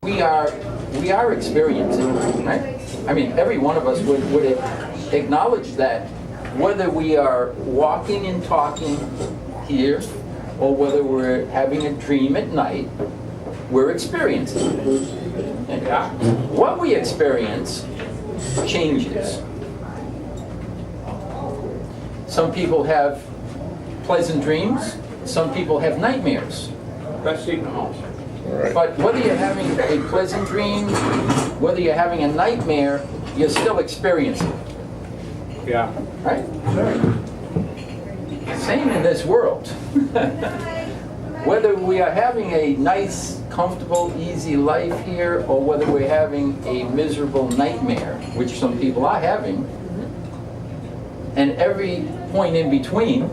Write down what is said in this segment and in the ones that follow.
we are experiencing, right? I mean, every one of us would acknowledge that, whether we are walking and talking here, or whether we're having a dream at night, we're experiencing. And what we experience changes. Some people have pleasant dreams, some people have nightmares. But whether you're having a pleasant dream, whether you're having a nightmare, you're still experiencing. Yeah. Right? Same in this world. Whether we are having a nice, comfortable, easy life here, or whether we're having a miserable nightmare, which some people are having, and every point in between,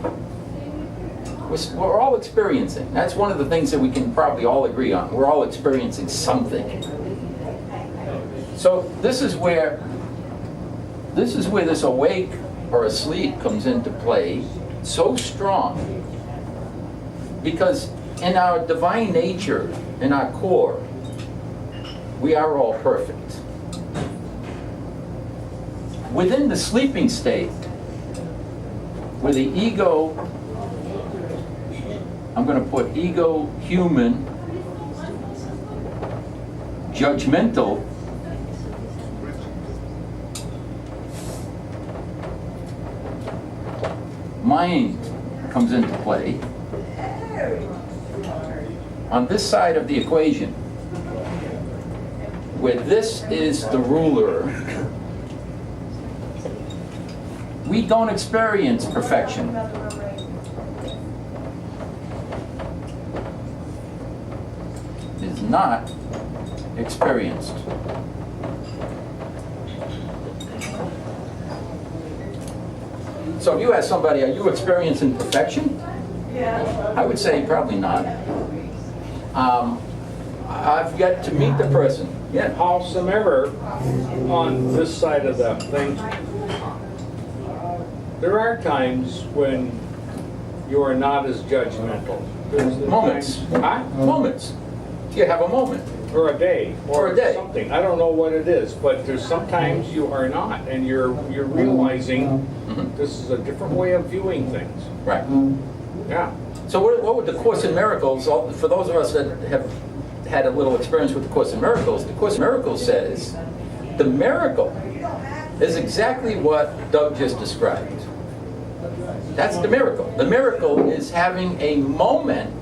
we're all experiencing. That's one of the things that we can probably all agree on. We're all experiencing something. So this is where this awake or asleep comes into play so strong. Because in our divine nature, in our core, we are all perfect. Within the sleeping state, where the ego, I'm going to put ego, human, judgmental, mind comes into play. On this side of the equation, where this is the ruler, we don't experience perfection. It is not experienced. So if you ask somebody, are you experiencing perfection? Yeah. I would say probably not. I've yet to meet the person. Yeah. Howsoever, on this side of the thing, there are times when you are not as judgmental. There's Moments. Moments. You have a moment. Or a day. Or a day. Something. I don't know what it is, but there's sometimes you are not, and you're realizing this is a different way of viewing things. Right. Yeah. So what would the Course in Miracles, for those of us that have had a little experience with the Course in Miracles, the Course in Miracles says the miracle is exactly what Doug just described. That's the miracle. The miracle is having a moment,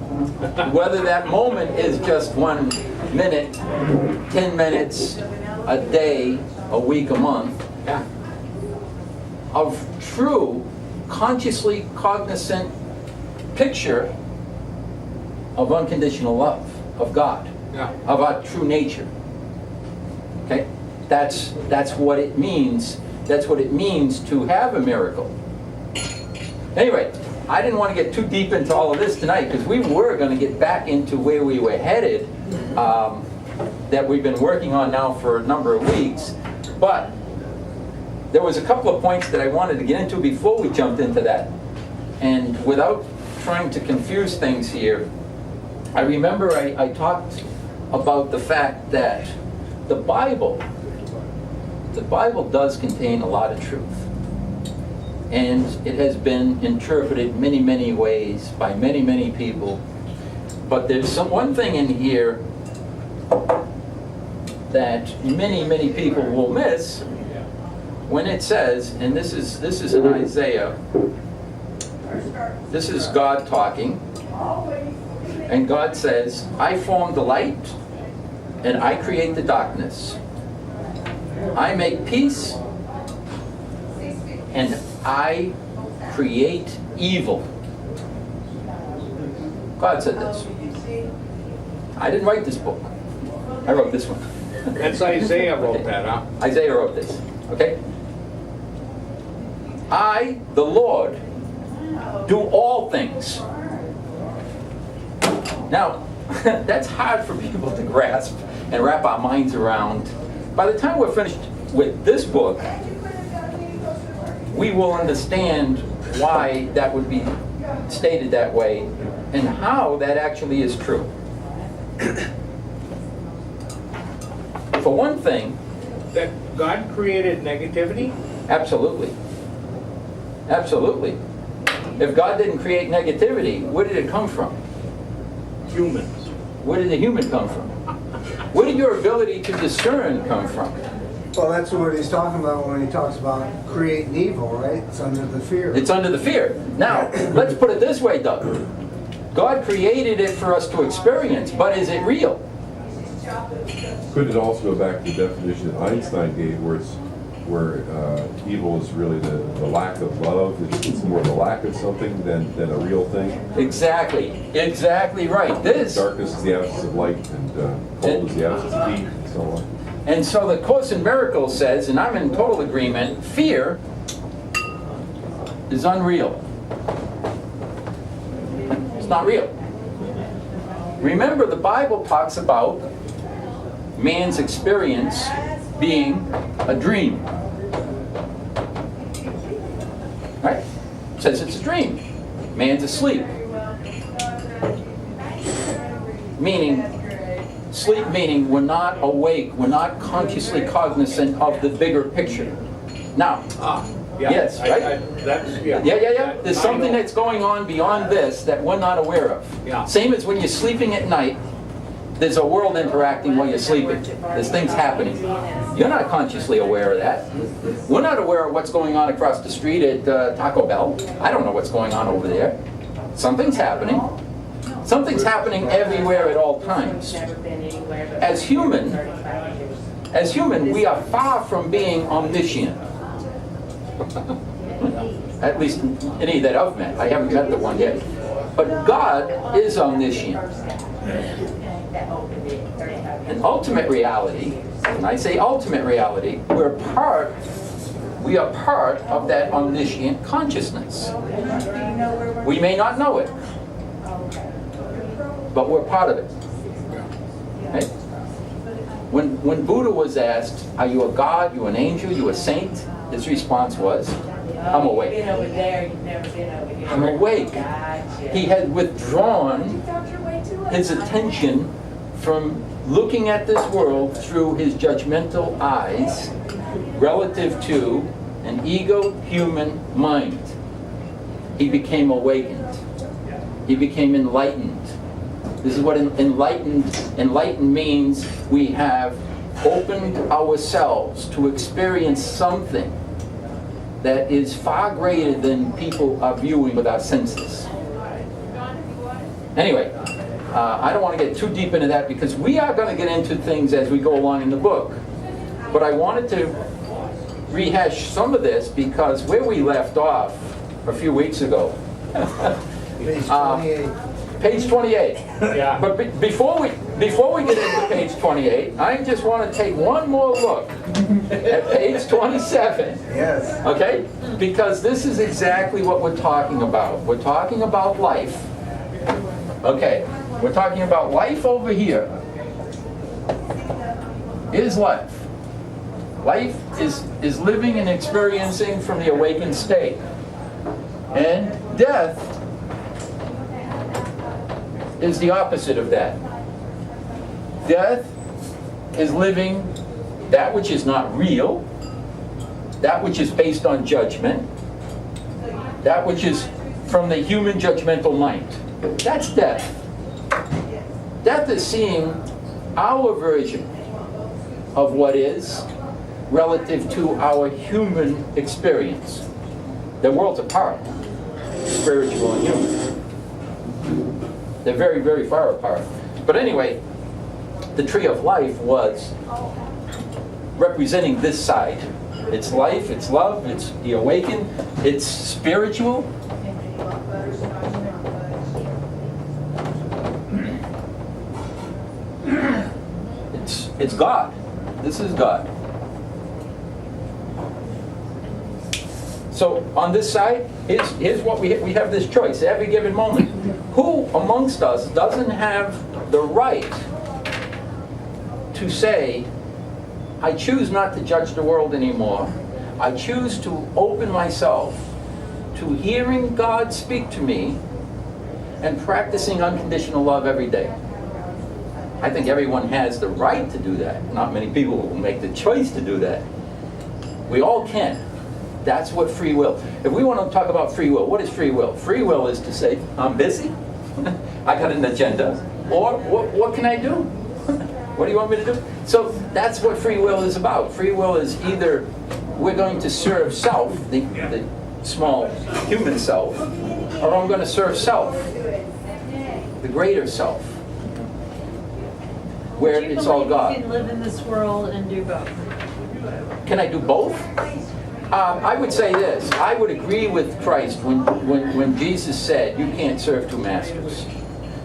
whether that moment is just 1 minute, 10 minutes, a day, a week, a month, of true, consciously cognizant picture of unconditional love, of God, of our true nature. Okay? That's what it means. That's what it means to have a miracle. Anyway, I didn't want to get too deep into all of this tonight, because we were going to get back into where we were headed, that we've been working on now for a number of weeks. But there was a couple of points that I wanted to get into before we jumped into that. And without trying to confuse things here, I remember I talked about the fact that the Bible does contain a lot of truth. And it has been interpreted many, many ways by many, many people. But there's one thing in here that many, many people will miss when it says, and this is in Isaiah, this is God talking, and God says, I form the light, and I create the darkness. I make peace, and I create evil. God said this. I didn't write this book. I wrote this one. That's Isaiah wrote that, huh? Isaiah wrote this. Okay? I, the Lord, do all things. Now, that's hard for people to grasp and wrap our minds around. By the time we're finished with this book, we will understand why that would be stated that way and how that actually is true. For one thing, That God created negativity? absolutely. Absolutely. If God didn't create negativity, where did it come from? Humans. Where did the human come from? Where did your ability to discern come from? Well, that's what he's talking about when he talks about creating evil, right? It's under the fear. It's under the fear. Now, let's put it this way, Doug. God created it for us to experience, but is it real? Could it also go back to the definition that Einstein gave, where evil is really the lack of love? It's more the lack of something than a real thing. Exactly. Exactly right. Darkness is the absence of light, and cold is the absence of heat, and so on. And so the Course in Miracles says, and I'm in total agreement, fear is unreal. It's not real. Remember, the Bible talks about man's experience being a dream. Right? It says it's a dream. Man's asleep. Sleep meaning we're not awake, we're not consciously cognizant of the bigger picture. Now, Yeah, yes, right? Yeah. There's something that's going on beyond this that we're not aware of. Yeah. Same as when you're sleeping at night, there's a world interacting while you're sleeping. There's things happening. You're not consciously aware of that. We're not aware of what's going on across the street at Taco Bell. I don't know what's going on over there. Something's happening. Something's happening everywhere at all times. As human, we are far from being omniscient. At least any that I've met. I haven't met the one yet. But God is omniscient. And ultimate reality, when I say ultimate reality, we are part of that omniscient consciousness. We may not know it, but we're part of it. Right? When Buddha was asked, are you a god, you an angel, you a saint? His response was, I'm awake. I'm awake. He had withdrawn his attention from looking at this world through his judgmental eyes relative to an ego-human mind. He became awakened. He became enlightened. This is what enlightened means. We have opened ourselves to experience something that is far greater than people are viewing with our senses. Anyway, I don't want to get too deep into that because we are going to get into things as we go along in the book. But I wanted to rehash some of this because where we left off a few weeks ago, Page 28. page 28. Yeah. But before we get into page 28, I just want to take one more look at page 27. Yes. Okay? Because this is exactly what we're talking about. We're talking about life. Okay. We're talking about life over here. Is life. Life is living and experiencing from the awakened state. And death is the opposite of that. Death is living that which is not real, that which is based on judgment, that which is from the human judgmental mind. That's death. Death is seeing our version of what is relative to our human experience. They're worlds apart, spiritual and human. They're very, very far apart. But anyway, the tree of life was representing this side. It's life, it's love, it's the awakened, it's spiritual. It's God. This is God. So on this side, here's what we have this choice at every given moment. Who amongst us doesn't have the right to say, I choose not to judge the world anymore. I choose to open myself to hearing God speak to me and practicing unconditional love every day. I think everyone has the right to do that. Not many people will make the choice to do that. We all can. That's what free will. If we want to talk about free will, what is free will? Free will is to say, I'm busy, I got an agenda, or what can I do? What do you want me to do? So that's what free will is about. Free will is either we're going to serve self, the small human self, or I'm going to serve self, the greater self, where it's all God. You can live in this world and do both. Can I do both? I would say this. I would agree with Christ when Jesus said, you can't serve two masters.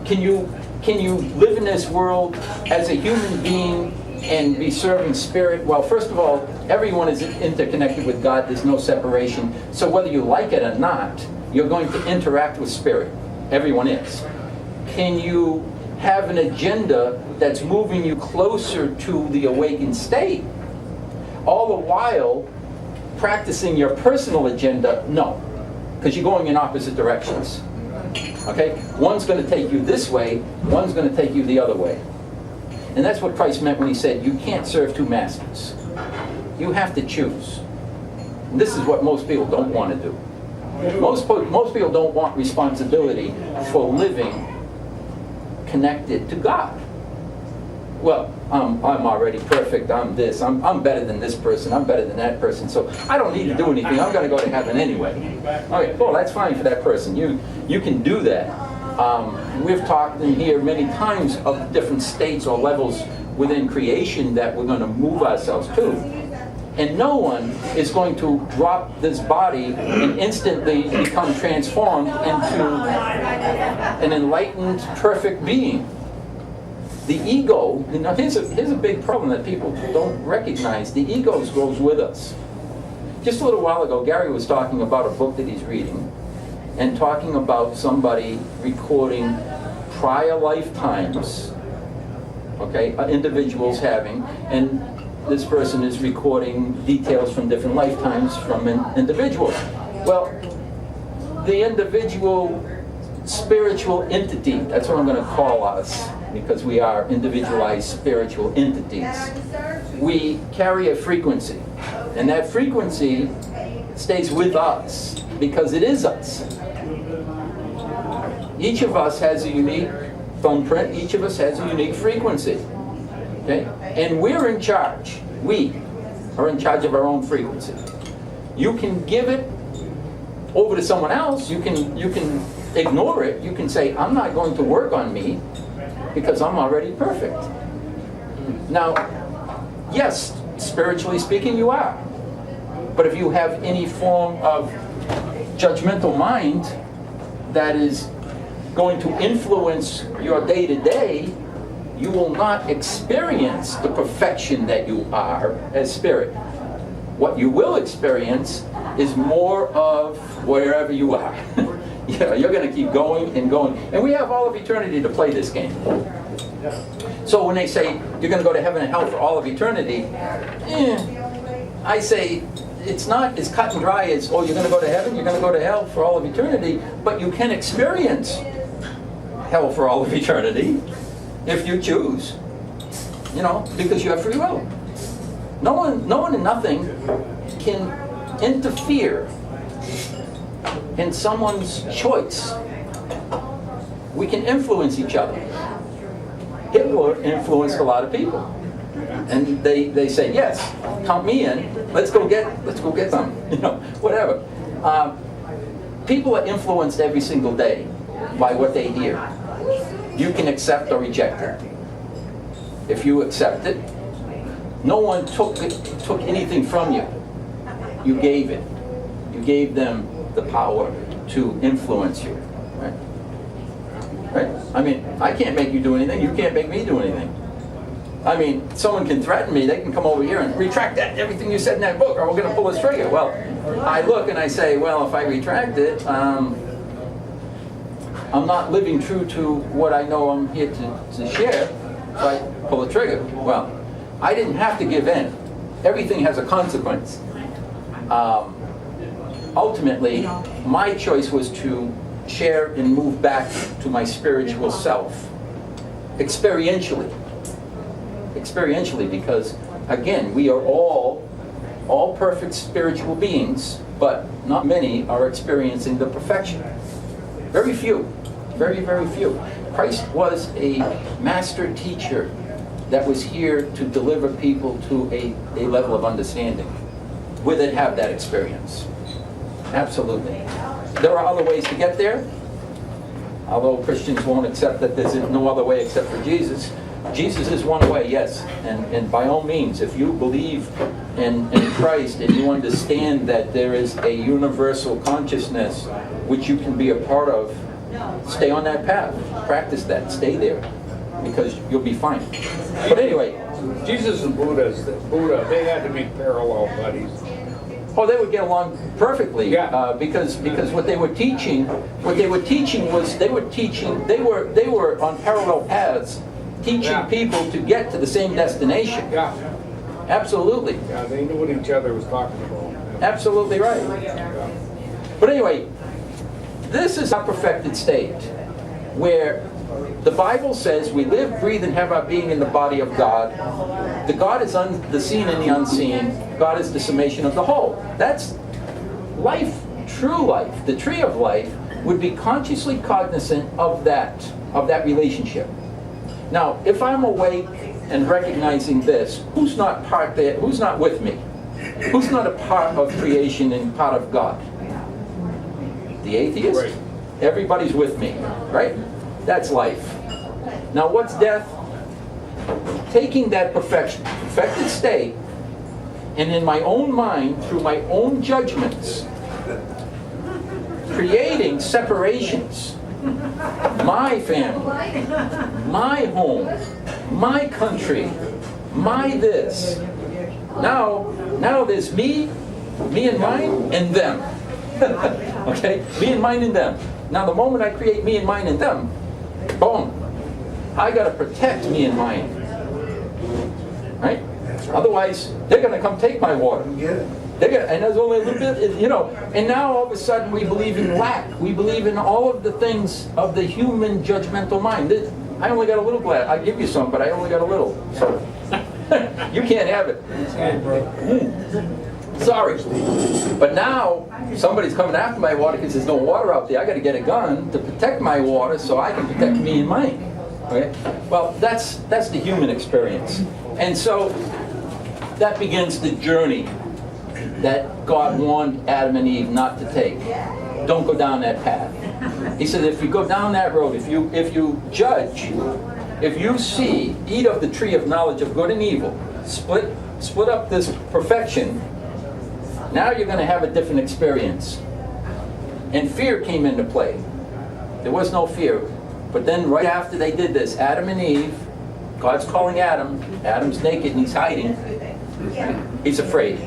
Can you live in this world as a human being and be serving spirit? Well, first of all, everyone is interconnected with God. There's no separation. So whether you like it or not, you're going to interact with spirit. Everyone is. Can you have an agenda that's moving you closer to the awakened state, all the while practicing your personal agenda? No, because you're going in opposite directions. Okay? One's going to take you this way, one's going to take you the other way. And that's what Christ meant when he said, you can't serve two masters. You have to choose. And this is what most people don't want to do. Most people don't want responsibility for living connected to God. Well, I'm already perfect, I'm this, I'm better than this person, I'm better than that person, so I don't need to do anything, I'm going to go to heaven anyway. Okay, well, that's fine for that person. You can do that. We've talked in here many times of different states or levels within creation that we're going to move ourselves to. And no one is going to drop this body and instantly become transformed into an enlightened, perfect being. The ego, here's a big problem that people don't recognize. The ego goes with us. Just a little while ago, Gary was talking about a book that he's reading and talking about somebody recording prior lifetimes, okay, individuals having, and this person is recording details from different lifetimes from individuals. Well, the individual spiritual entity, that's what I'm going to call us, because we are individualized spiritual entities. We carry a frequency, and that frequency stays with us because it is us. Each of us has a unique thumbprint, each of us has a unique frequency. Okay? And we're in charge. We are in charge of our own frequency. You can give it over to someone else, you can ignore it, you can say, I'm not going to work on me because I'm already perfect. Now, yes, spiritually speaking, you are. But if you have any form of judgmental mind that is going to influence your day-to-day, you will not experience the perfection that you are as spirit. What you will experience is more of wherever you are. You're going to keep going and going. And we have all of eternity to play this game. So when they say you're going to go to heaven and hell for all of eternity, I say it's not as cut and dry as, oh, you're going to go to heaven, you're going to go to hell for all of eternity, but you can experience hell for all of eternity if you choose, because you have free will. No one and nothing can interfere in someone's choice. We can influence each other. Hitler influenced a lot of people, and they say, yes, count me in. Let's go get some, whatever. People are influenced every single day by what they hear. You can accept or reject it. If you accept it, no one took anything from you. You gave it. You gave them the power to influence you. Right? Right? I mean, I can't make you do anything. You can't make me do anything. I mean, someone can threaten me. They can come over here and retract everything you said in that book, or we're going to pull this trigger. Well, I look and I say, well, if I retract it, I'm not living true to what I know I'm here to share, so I pull the trigger. Well, I didn't have to give in. Everything has a consequence. Ultimately, my choice was to share and move back to my spiritual self, experientially. experientially, because again, we are all perfect spiritual beings, but not many are experiencing the perfection. Very few, very, very few. Christ was a master teacher that was here to deliver people to a level of understanding where they'd have that experience. Absolutely. There are other ways to get there, although Christians won't accept that there's no other way except for Jesus. Jesus is one way, yes, and by all means, if you believe in Christ and you understand that there is a universal consciousness which you can be a part of, stay on that path, practice that, stay there, because you'll be fine. But anyway, Jesus and Buddha, they had to be parallel buddies. oh, they would get along perfectly, Yeah. because what they were teaching was they were on parallel paths, teaching Yeah. people to get to the same destination. Yeah, Absolutely, yeah, they knew what each other was talking about. absolutely right. Yeah. But anyway, this is a perfected state where the Bible says we live, breathe, and have our being in the body of God. The God is the seen and the unseen. God is the summation of the whole. That's life, true life. The tree of life would be consciously cognizant of that relationship. Now, if I'm awake and recognizing this, who's not part there? Who's not with me? Who's not a part of creation and part of God? The atheist? Right. Everybody's with me, right? That's life. Now what's death? Taking that perfected state, and in my own mind, through my own judgments, creating separations. My family, my home, my country, my this. Now there's me and mine, and them. Okay? Me and mine and them. Now the moment I create me and mine and them, boom, I got to protect me and mine. Right? Otherwise, they're going to come take my water. Get it? And there's only a little bit, and now all of a sudden we believe in lack. We believe in all of the things of the human judgmental mind. I only got a little glass. I give you some, but I only got a little. So you can't have it. Sorry. But now somebody's coming after my water because there's no water out there. I got to get a gun to protect my water so I can protect me and mine. Okay? Well, that's the human experience. And so that begins the journey that God warned Adam and Eve not to take. Don't go down that path. He said, if you go down that road, if you judge, if you see, eat of the tree of knowledge of good and evil, split up this perfection, now you're going to have a different experience. And fear came into play. There was no fear. But then right after they did this, Adam and Eve, God's calling Adam. Adam's naked and he's hiding. He's afraid.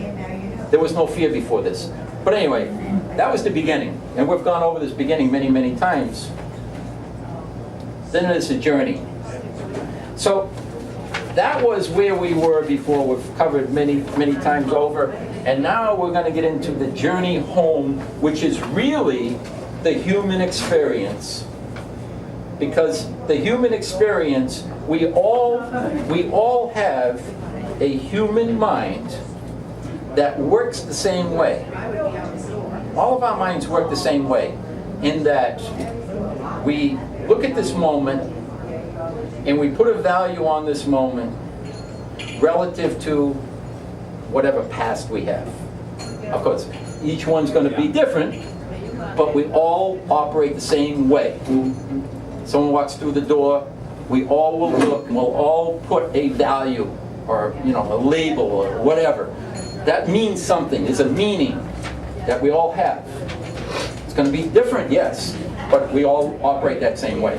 There was no fear before this. But anyway, that was the beginning. And we've gone over this beginning many, many times. Then there's a journey. So that was where we were before. We've covered many, many times over. And now we're going to get into the journey home, which is really the human experience. Because the human experience, we all have a human mind that works the same way. All of our minds work the same way, in that we look at this moment and we put a value on this moment relative to whatever past we have. Of course, each one's going to be different, but we all operate the same way. Someone walks through the door, we all will look, and we'll all put a value or a label or whatever. That means something. There's a meaning that we all have. It's going to be different, yes, but we all operate that same way.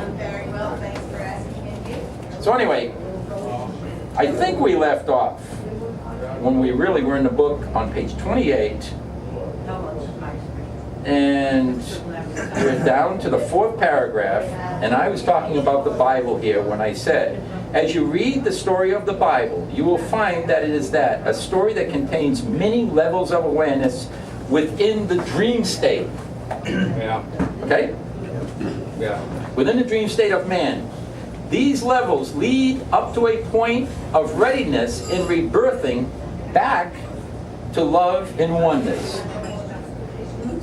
So anyway, I think we left off when we really were in the book on page 28, and we're down to the 4th paragraph, and I was talking about the Bible here when I said, as you read the story of the Bible, you will find that it is a story that contains many levels of awareness within the dream state. Yeah. Okay? Yeah. Within the dream state of man. These levels lead up to a point of readiness in rebirthing back to love and oneness.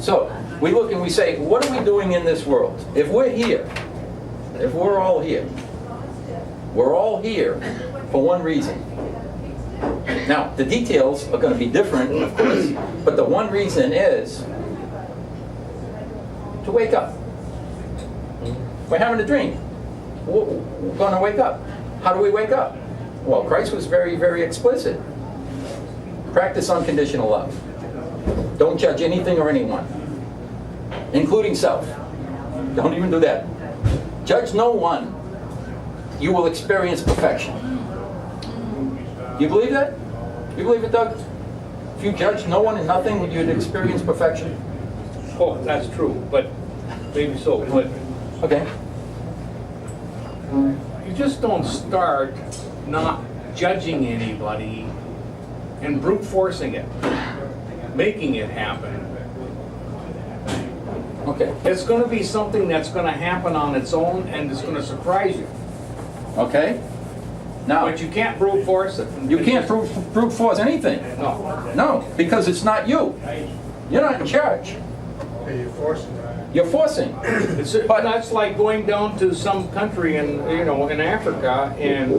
So, we look and we say, what are we doing in this world? If we're here, if we're all here for one reason. Now, the details are going to be different, of course, but the one reason is to wake up. We're having a dream. We're going to wake up. How do we wake up? Well, Christ was very, very explicit. Practice unconditional love. Don't judge anything or anyone, including self. Don't even do that. Judge no one. You will experience perfection. You believe that? You believe it, Doug? If you judge no one and nothing, you'd experience perfection? Oh, that's true, but maybe so. But Okay. you just don't start not judging anybody and brute forcing it, making it happen. Okay. It's going to be something that's going to happen on its own, and it's going to surprise you. Okay. Now, But you can't brute force it. you can't brute force anything. No. No, because it's not you. You're not in charge. You're forcing it. You're forcing. But that's like going down to some country in Africa and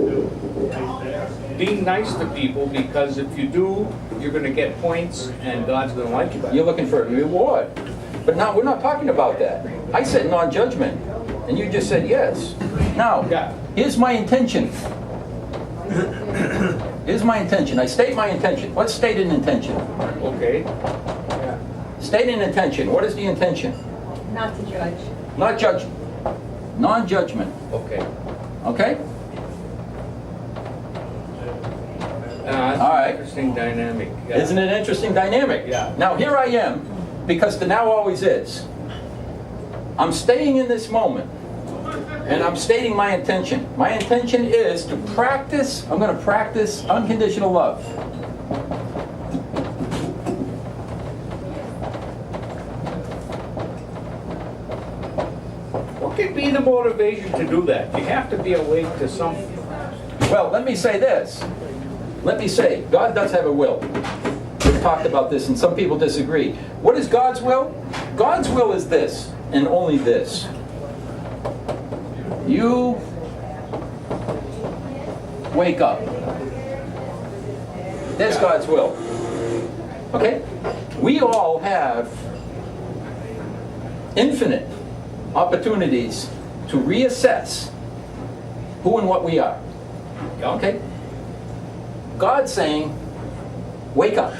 being nice to people, because if you do, you're going to get points and God's going to like you back. You're looking for a reward. But now, we're not talking about that. I said non-judgment, and you just said yes. Now, Yeah. here's my intention. Here's my intention. I state my intention. What's stated intention? Okay. Yeah. Stated intention. What is the intention? Not to judge. Not judge. Non-judgment. Okay. Okay? That's All right. an interesting dynamic. Yeah. Isn't it an interesting dynamic? Yeah. Now, here I am, because the now always is. I'm staying in this moment, and I'm stating my intention. My intention is to practice, I'm going to practice unconditional love. What could be the motivation to do that? You have to be awake to something. Well, let me say this. Let me say, God does have a will. We've talked about this, and some people disagree. What is God's will? God's will is this, and only this. You wake up. That's God's will. Okay? We all have infinite opportunities to reassess who and what we are. Okay? God's saying, wake up,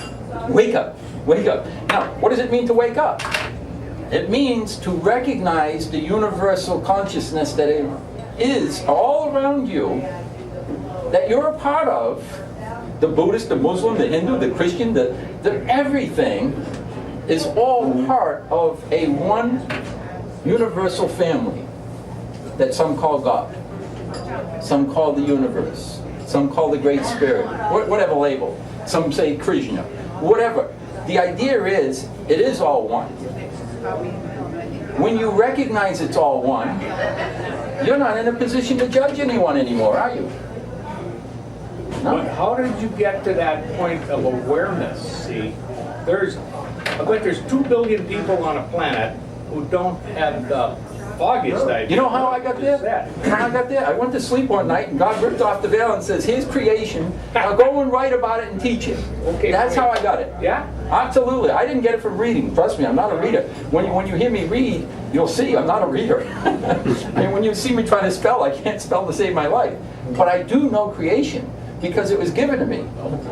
wake up, wake up. Now, what does it mean to wake up? It means to recognize the universal consciousness that it is all around you, that you're a part of. The Buddhist, the Muslim, the Hindu, the Christian, the everything is all part of a one universal family that some call God, some call the universe, some call the Great Spirit, whatever label. Some say Krishna, whatever. The idea is, it is all one. When you recognize it's all one, you're not in a position to judge anyone anymore, are you? No. But how did you get to that point of awareness? See, I bet there's 2 billion people on a planet who don't have the foggiest idea. You know how I got there? That. You know how I got there? I went to sleep one night and God ripped off the veil and says, here's creation. Now go and write about it and teach it. Okay, That's how I got it. Yeah? Absolutely. I didn't get it from reading. Trust me, I'm not a reader. When you hear me read, you'll see I'm not a reader. And when you see me trying to spell, I can't spell to save my life. But I do know creation because it was given to me.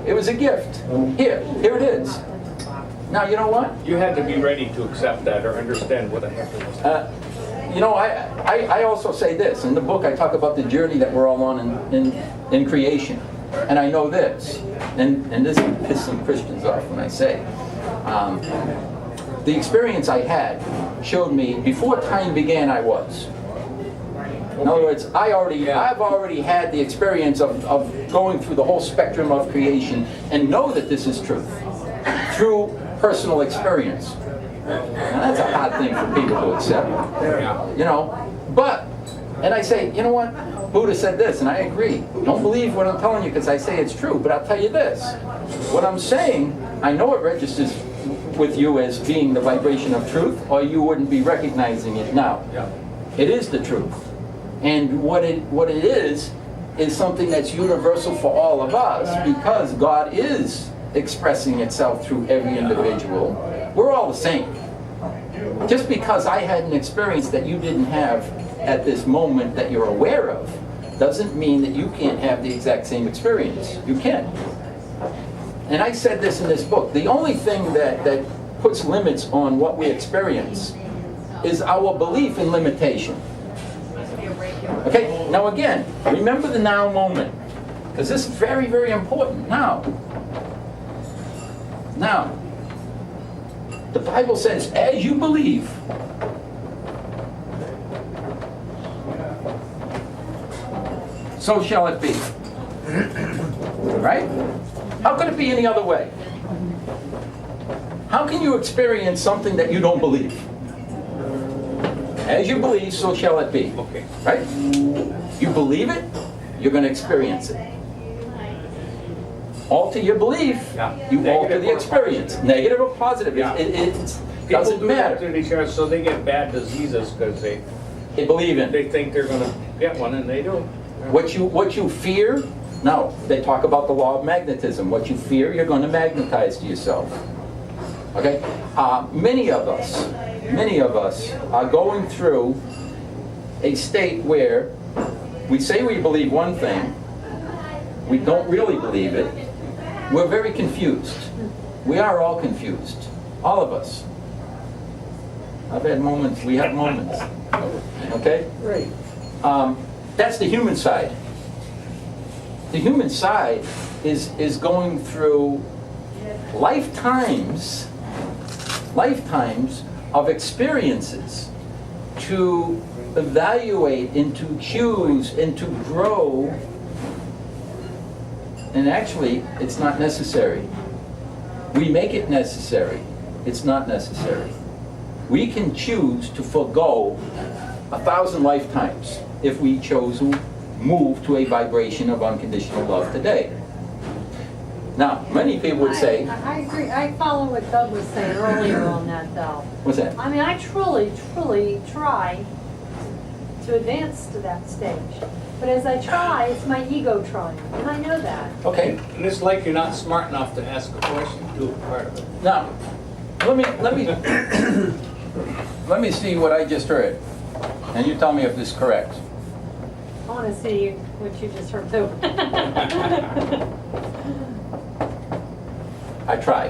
It was a gift. Here it is. Now, you know what? You had to be ready to accept that or understand what the heck it was. I also say this. In the book, I talk about the journey that we're all on in creation. And I know this, and this pisses some Christians off when I say, the experience I had showed me, before time began, I was. In other words, I've already had the experience of going through the whole spectrum of creation and know that this is truth through personal experience. Now that's a hard thing for people to accept, Yeah. you know. But, and I say, you know what? Buddha said this, and I agree. Don't believe what I'm telling you because I say it's true, but I'll tell you this. What I'm saying, I know it registers with you as being the vibration of truth, or you wouldn't be recognizing it now. Yeah. It is the truth. And what it is something that's universal for all of us, because God is expressing itself through every individual. We're all the same. Just because I had an experience that you didn't have at this moment that you're aware of, doesn't mean that you can't have the exact same experience. You can. And I said this in this book. The only thing that puts limits on what we experience is our belief in limitation. Okay, now again, remember the now moment, because this is very, very important. Now, the Bible says, as you believe, so shall it be. Right? How could it be any other way? How can you experience something that you don't believe? As you believe, so shall it be. Okay. Right? You believe it, you're going to experience it. Alter your belief, Yeah. you Negative alter the or experience. positive. Negative or positive, Yeah. it People doesn't do that matter. to each other, so they get bad diseases because They believe in they think they're going to get one, and they do. what you fear. No, they talk about the law of magnetism. What you fear, you're going to magnetize to yourself. Okay, many of us are going through a state where we say we believe one thing, we don't really believe it. We're very confused. We are all confused, all of us. I've had moments. We have moments. Okay. Right. That's the human side. The human side is going through lifetimes of experiences to evaluate and to choose and to grow. And actually, it's not necessary. We make it necessary. It's not necessary. We can choose to forego 1,000 lifetimes if we chose to move to a vibration of unconditional love today. Now, many people would say, I agree. I follow what Doug was saying earlier on that, though. what's that? I mean, I truly try to advance to that stage. But as I try, it's my ego trying, and I know that. Okay. And it's like you're not smart enough to ask a question, too, part of it. Now, let me see what I just heard, and you tell me if this is correct. I want to see what you just heard, too. I try.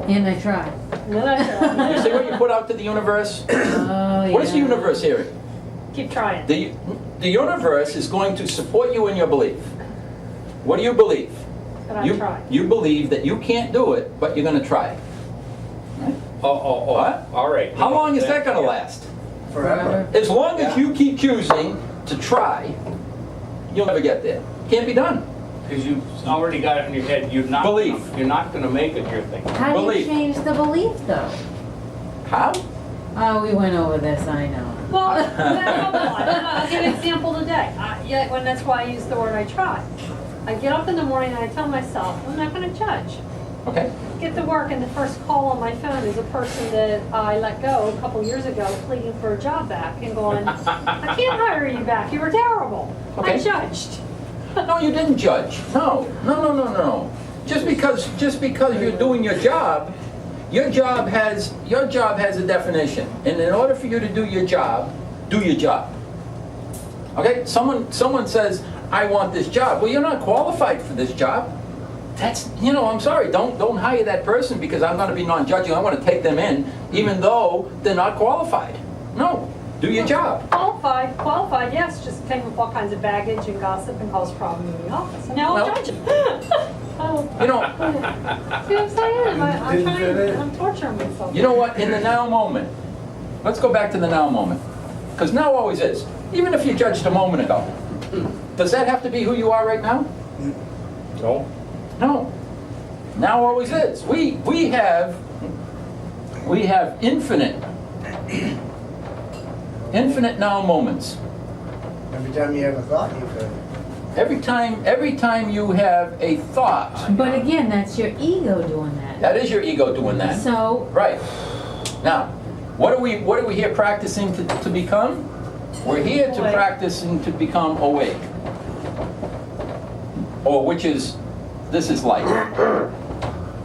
And I try. And then I try. You see what you put out to the universe? Oh, What is the universe hearing? Keep trying. The universe is going to support you in your belief. What do you believe? But I try. You believe that you can't do it, but you're going to try. Right? Oh. What? All right. How long is that going to last? Forever. As long as Yeah. you keep choosing to try, you'll never get there. Can't be done. Because you've already got it in your head. You're not. Belief. You're not going to make it. You're thinking. How do you Belief. change the belief, though? How? Oh, we went over this, I know. Well, I'll give you an example today. When that's why I use the word I try. I get up in the morning and I tell myself, I'm not going to judge. Okay. Get to work and the first call on my phone is a person that I let go a couple years ago pleading for a job back and going, I can't hire you back, you were terrible. Okay. I judged. No, you didn't judge. No. Just because you're doing your job has a definition. And in order for you to do your job, do your job. Okay? Someone says, I want this job. Well, you're not qualified for this job. That's, I'm sorry, don't hire that person because I'm going to be non-judging. I want to take them in even though they're not qualified. No, do your job. Qualified, yes, just came with all kinds of baggage and gossip and caused problems in the office. And now Well- I'm judging. You know, See what I'm saying? I'm torturing myself. You know what? In the now moment, let's go back to the now moment. Because now always is. Even if you judged a moment ago, does that have to be who you are right now? No. No. Now always is. We have infinite now moments. Every time you have a thought, you could. Every time you have a thought, But again, that's your ego doing that. that is your ego doing that. So, Right. Now, what are we here practicing to become? We're here to Awake. practicing to become awake. Or this is light.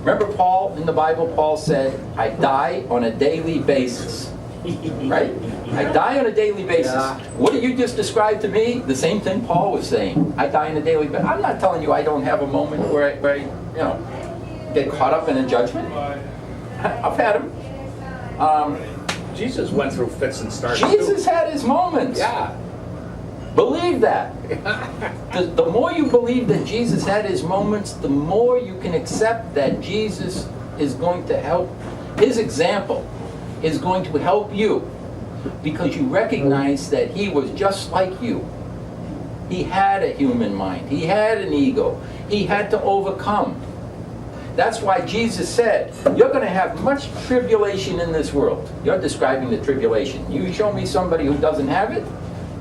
Remember Paul in the Bible? Paul said, I die on a daily basis. Right? I die on a daily basis. Yeah. What did you just describe to me? The same thing Paul was saying. I die on a daily basis. I'm not telling you I don't have a moment where I get caught up in a judgment. I've had them. Jesus went through fits and starts Jesus too. had his moments. Yeah. Believe that. The more you believe that Jesus had his moments, the more you can accept that Jesus is going to help. His example is going to help you because you recognize that he was just like you. He had a human mind. He had an ego. He had to overcome. That's why Jesus said, you're going to have much tribulation in this world. You're describing the tribulation. You show me somebody who doesn't have it,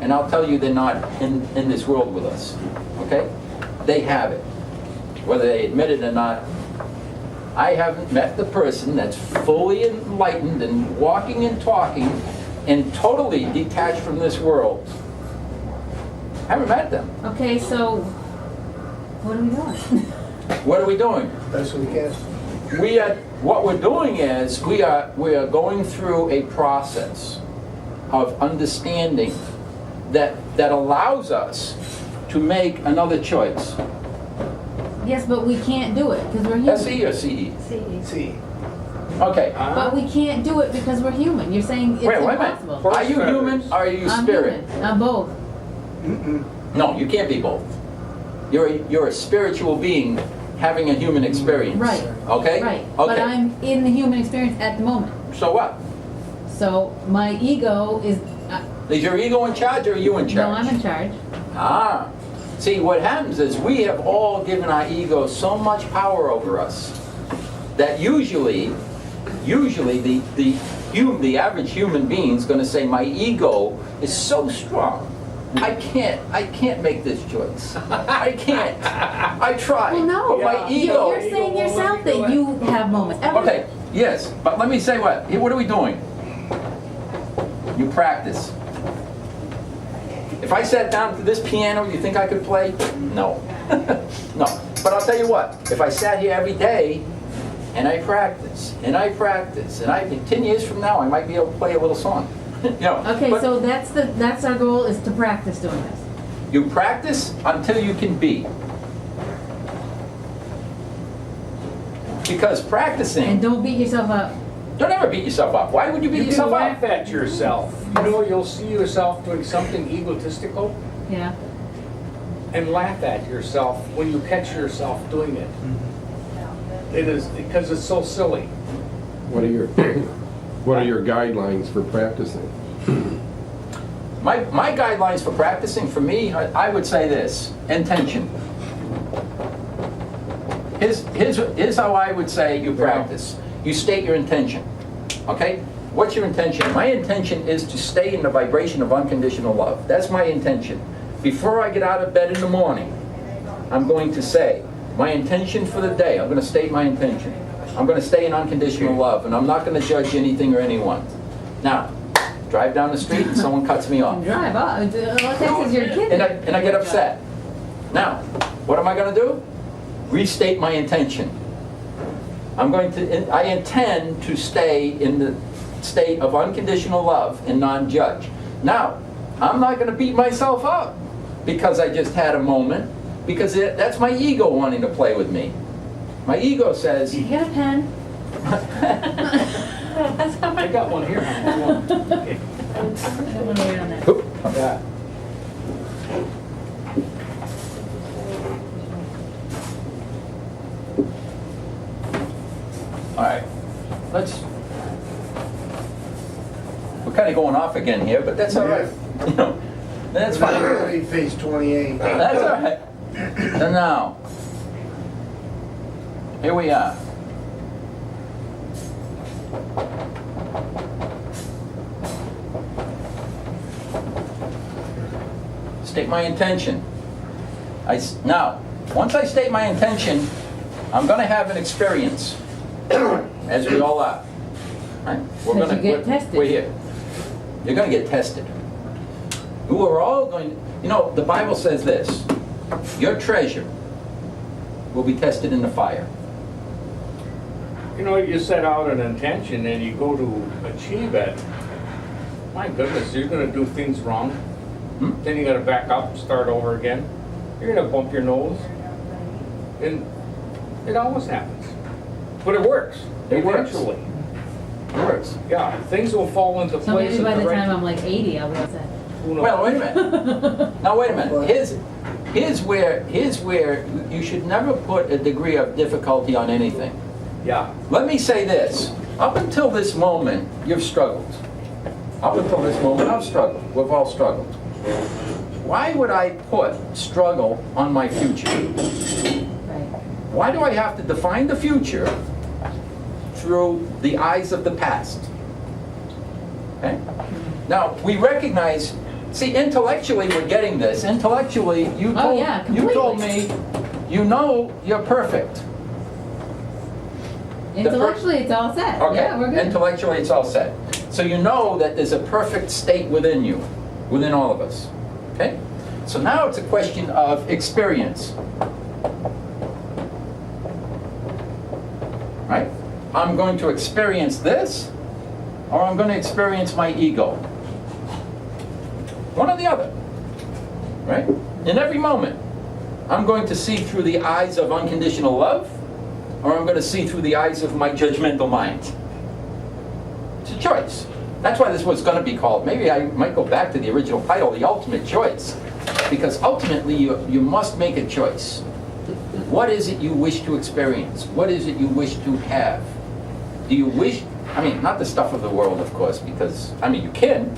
and I'll tell you they're not in this world with us. Okay? They have it. Whether they admit it or not. I haven't met the person that's fully enlightened and walking and talking and totally detached from this world. I haven't met them. okay, so what are we doing? What are we doing? Best we can. What we're doing is we are going through a process of understanding that allows us to make another choice. Yes, but we can't do it because we're human. SE or CE? See, Okay. But we can't do it because we're human. You're saying it's Wait a minute. impossible. Are you human or are you I'm spirit? human. I'm both. No, you can't be both. You're a spiritual being having a human experience. Right. Okay? Right. Okay. But I'm in the human experience at the moment. So what? So my ego is. Is your ego in charge or are you in charge? No, I'm in charge. Ah. See, what happens is we have all given our ego so much power over us that usually the average human being is going to say, my ego is so strong. I can't make this choice. I can't. I try. Well, no. But my ego. You're saying yourself that you have moments. Okay, yes, but let me say what. What are we doing? You practice. If I sat down to this piano, you think I could play? No. No. But I'll tell you what, if I sat here every day and I practice, and I practice, and 10 years from now, I might be able to play a little song. Okay, but so that's our goal, is to practice doing this. you practice until you can be. Because practicing, And don't beat yourself up. don't ever beat yourself up. Why would you beat You can yourself laugh up? at yourself. You know, you'll see yourself doing something egotistical Yeah. and laugh at yourself when you catch yourself doing it. It is because it's so silly. What are your guidelines for practicing? My guidelines for practicing, for me, I would say this: intention. Here's how I would say you practice. You state your intention. Okay? What's your intention? My intention is to stay in the vibration of unconditional love. That's my intention. Before I get out of bed in the morning, I'm going to say my intention for the day. I'm going to state my intention. I'm going to stay in unconditional love, and I'm not going to judge anything or anyone. Now, drive down the street and someone cuts me off. Drive off. All it takes is your kid. And I get upset. Now, what am I going to do? Restate my intention. I intend to stay in the state of unconditional love and non-judge. Now, I'm not going to beat myself up because I just had a moment, because that's my ego wanting to play with me. My ego says, Get a pen. I got one here. I don't want to wait on that. Oop. Yeah. All right, we're kind of going off again here, but that's all right. You know, that's fine. Page 28. That's all right. So now, here we are. state my intention. Now, once I state my intention, I'm going to have an experience, as we all are. Right? But you get tested. We're here. You're going to get tested. We are all going. You know, the Bible says this: your treasure will be tested in the fire. You know, you set out an intention and you go to achieve it. My goodness, you're going to do things wrong. Then you got to back up, start over again. You're going to bump your nose. And it always happens. But it works. It works. Eventually. It works. Yeah, things will fall into So place. maybe by at the right time I'm like 80, I'll be all set. Who knows? Well, wait a minute. Now, wait a minute. Here's where you should never put a degree of difficulty on anything. Yeah. Let me say this. Up until this moment, you've struggled. Up until this moment, I've struggled. We've all struggled. Why would I put struggle on my future? Right. Why do I have to define the future through the eyes of the past? Okay? Now, we recognize, see, intellectually we're getting this. Intellectually, you told me, you know you're perfect. Intellectually, it's all set. Okay, Yeah, we're good. intellectually it's all set. So you know that there's a perfect state within you, within all of us. Okay? So now it's a question of experience. Right? I'm going to experience this, or I'm going to experience my ego. One or the other. Right? In every moment, I'm going to see through the eyes of unconditional love, or I'm going to see through the eyes of my judgmental mind. It's a choice. That's why this was going to be called, maybe I might go back to the original title, The Ultimate Choice. Because ultimately you must make a choice. What is it you wish to experience? What is it you wish to have? Do you wish, I mean, not the stuff of the world, of course, because, I mean, you can.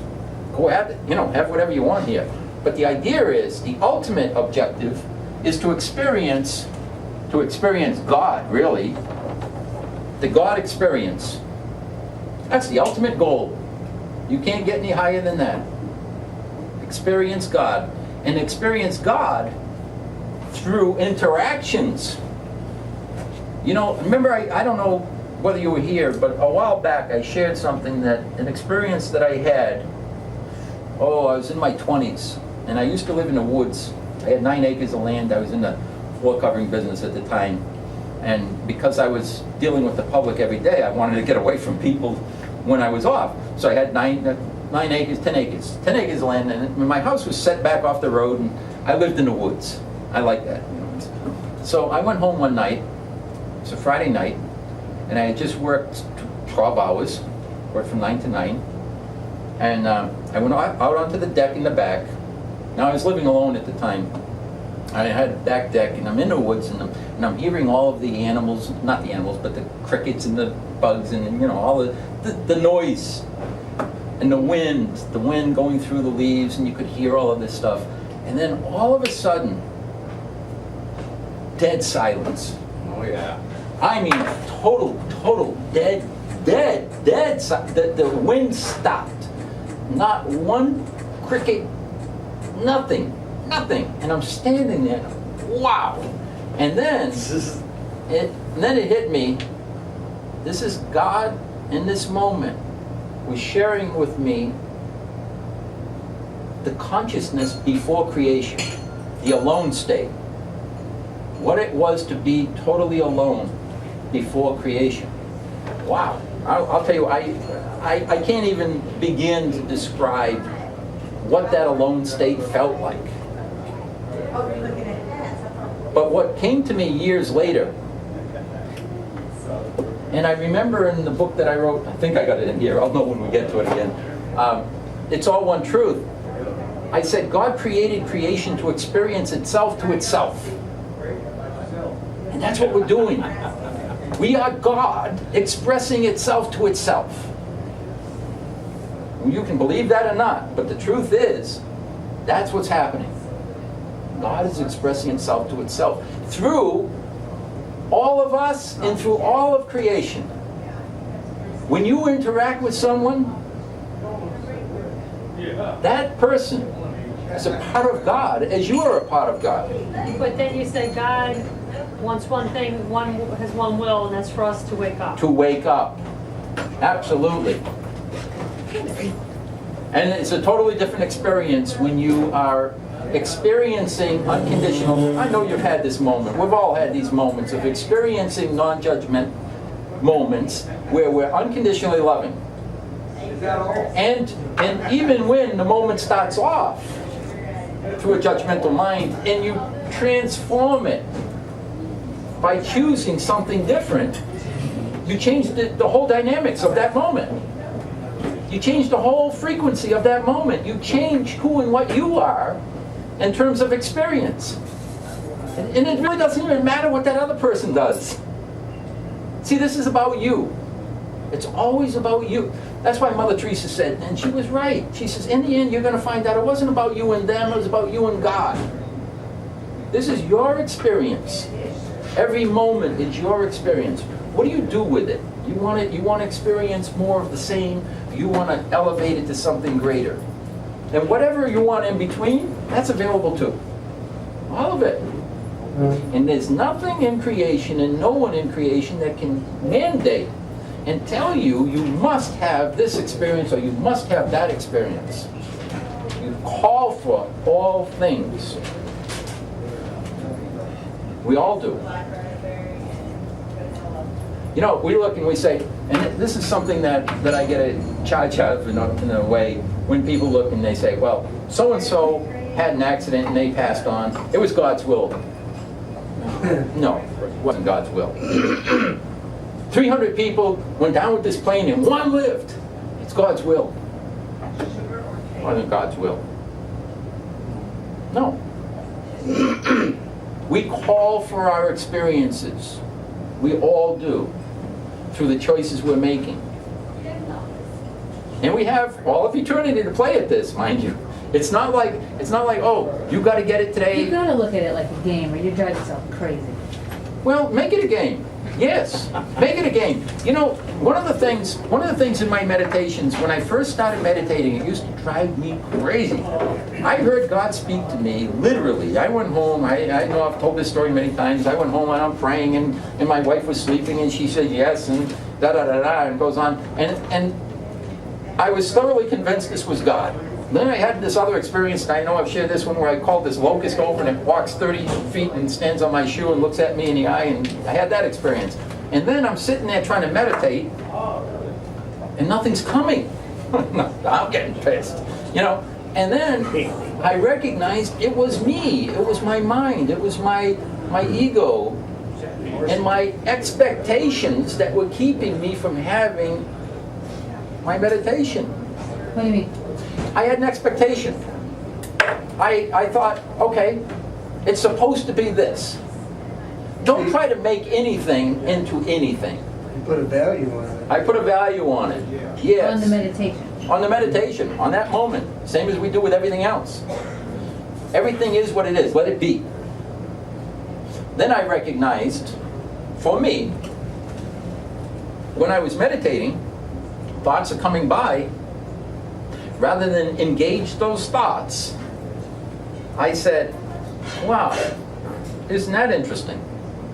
Go ahead, have whatever you want here. But the idea is, the ultimate objective is to experience God, really. The God experience. That's the ultimate goal. You can't get any higher than that. Experience God. And experience God through interactions. Remember, I don't know whether you were here, but a while back I shared something an experience that I had. I was in my 20s, and I used to live in the woods. I had 9 acres of land. I was in the floor covering business at the time. And because I was dealing with the public every day, I wanted to get away from people when I was off. So I had 10 acres of land, and my house was set back off the road, and I lived in the woods. I like that. So I went home one night. It's a Friday night, and I had just worked 12 hours, worked from 9 to 9, and I went out onto the deck in the back. Now I was living alone at the time. I had a back deck, and I'm in the woods, and I'm hearing all of the animals, not the animals, but the crickets and the bugs, and all the noise. And the wind going through the leaves, and you could hear all of this stuff. And then all of a sudden, dead silence. Oh, yeah. I mean, total dead silence. The wind stopped. Not one cricket, nothing. And I'm standing there, wow. And then it hit me, this is God in this moment was sharing with me the consciousness before creation, the alone state. What it was to be totally alone before creation. Wow. I'll tell you, I can't even begin to describe what that alone state felt like. But what came to me years later, and I remember in the book that I wrote, I think I got it in here, I'll know when we get to it again, It's All One Truth. I said God created creation to experience itself to itself. And that's what we're doing. We are God expressing itself to itself. You can believe that or not, but the truth is, that's what's happening. God is expressing himself to itself through all of us and through all of creation. When you interact with someone, that person as a part of God, as you are a part of God. But then you say God wants one thing, has one will, and that's for us to wake up. To wake up. Absolutely. And it's a totally different experience when you are experiencing unconditional. I know you've had this moment. We've all had these moments of experiencing non-judgment moments where we're unconditionally loving. And even when the moment starts off through a judgmental mind, and you transform it by choosing something different, you change the whole dynamics of that moment. You change the whole frequency of that moment. You change who and what you are in terms of experience. And it really doesn't even matter what that other person does. See, this is about you. It's always about you. That's why Mother Teresa said, and she was right. She says, in the end, you're going to find out it wasn't about you and them, it was about you and God. This is your experience. Every moment is your experience. What do you do with it? You want to experience more of the same. You want to elevate it to something greater. And whatever you want in between, that's available too. All of it. And there's nothing in creation and no one in creation that can mandate and tell you you must have this experience or you must have that experience. You call for all things. We all do. You know, we look and we say, and this is something that I get a charge out of in a way, when people look and they say, well, so-and-so had an accident and they passed on. It was God's will. No, it wasn't God's will. 300 people went down with this plane and one lived. It's God's will. It wasn't God's will. No. We call for our experiences. We all do. Through the choices we're making. And we have all of eternity to play at this, mind you. It's not like, oh, you got to get it today. You gotta look at it like a game, or you drive yourself crazy. Well, make it a game. Yes, make it a game. You know, one of the things in my meditations, when I first started meditating, it used to drive me crazy. I heard God speak to me, literally. I went home, I know I've told this story many times, I went home and I'm praying and my wife was sleeping and she said yes and da-da-da-da and goes on. And I was thoroughly convinced this was God. Then I had this other experience, and I know I've shared this one, where I called this locust over and it walks 30 feet and stands on my shoe and looks at me in the eye, and I had that experience. And then I'm sitting there trying to meditate, and nothing's coming. I'm getting pissed, you know. And then I recognized it was me, it was my mind, it was my ego, and my expectations that were keeping me from having my meditation. What do you mean? I had an expectation. I thought, okay, it's supposed to be this. Don't try to make anything into anything. You put a value on it. I put a value on it. Yes. On the meditation. On the meditation, on that moment. Same as we do with everything else. Everything is what it is. Let it be. Then I recognized, for me, when I was meditating, thoughts are coming by. Rather than engage those thoughts, I said, wow, isn't that interesting?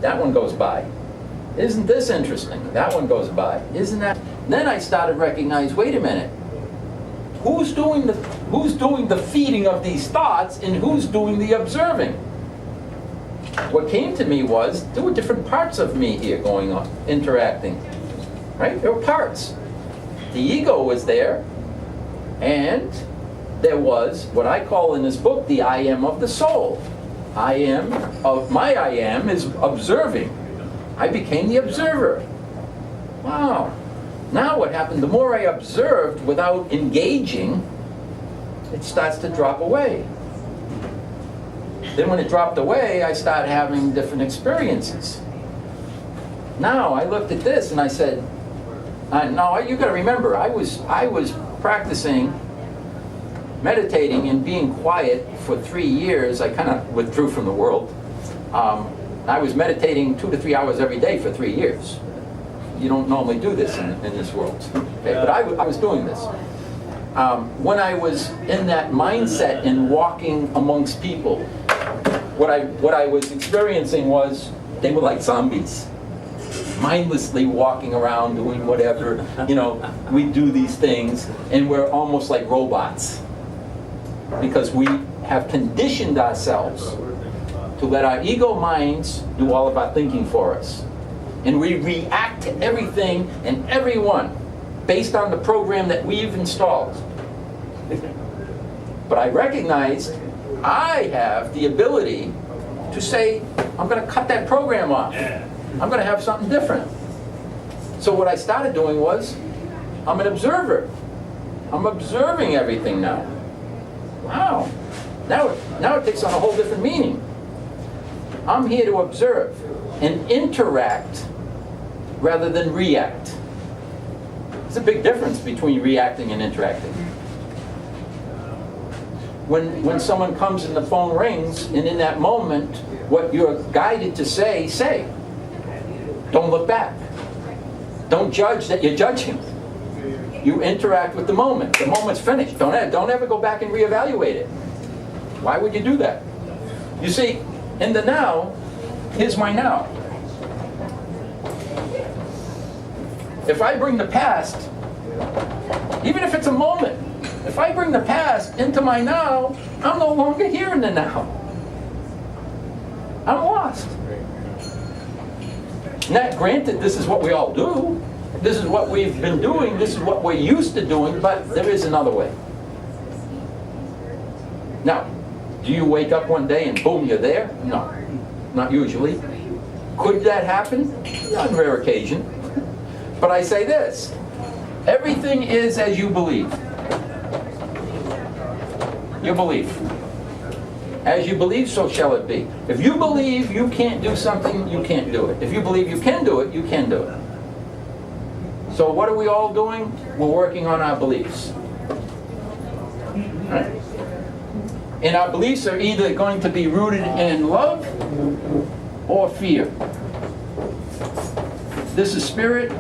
That one goes by. Isn't this interesting? That one goes by. Isn't that? Then I started to recognize, wait a minute, who's doing the feeding of these thoughts and who's doing the observing? What came to me was, there were different parts of me here going on, interacting. Right? There were parts. The ego was there. And there was what I call in this book the I am of the soul. I am is observing. I became the observer. Wow. Now what happened, the more I observed without engaging, it starts to drop away. Then when it dropped away, I started having different experiences. Now I looked at this and I said, now you got to remember, I was practicing meditating and being quiet for 3 years. I kind of withdrew from the world. I was meditating 2 to 3 hours every day for 3 years. You don't normally do this in this world. Okay? But I was doing this. when I was in that mindset in walking amongst people, what I was experiencing was they were like zombies, mindlessly walking around doing whatever. You know, we do these things and we're almost like robots because we have conditioned ourselves to let our ego minds do all of our thinking for us. And we react to everything and everyone based on the program that we've installed. But I recognized I have the ability to say, I'm going to cut that program off. I'm going to have something different. So what I started doing was, I'm an observer. I'm observing everything now. Wow. Now it takes on a whole different meaning. I'm here to observe and interact rather than react. There's a big difference between reacting and interacting. When someone comes and the phone rings, and in that moment, what you're guided to say, say. Don't look back. Don't judge that you're judging. You interact with the moment. The moment's finished. Don't ever go back and reevaluate it. Why would you do that? You see, in the now, here's my now. If I bring the past, even if it's a moment, if I bring the past into my now, I'm no longer here in the now. I'm lost. Now, granted, this is what we all do. This is what we've been doing. This is what we're used to doing, but there is another way. Now, do you wake up one day and boom, you're there? No, not usually. Could that happen? On rare occasion. But I say this, everything is as you believe. Your belief. As you believe, so shall it be. If you believe you can't do something, you can't do it. If you believe you can do it, you can do it. So what are we all doing? We're working on our beliefs. Right? And our beliefs are either going to be rooted in love or fear. This is spirit.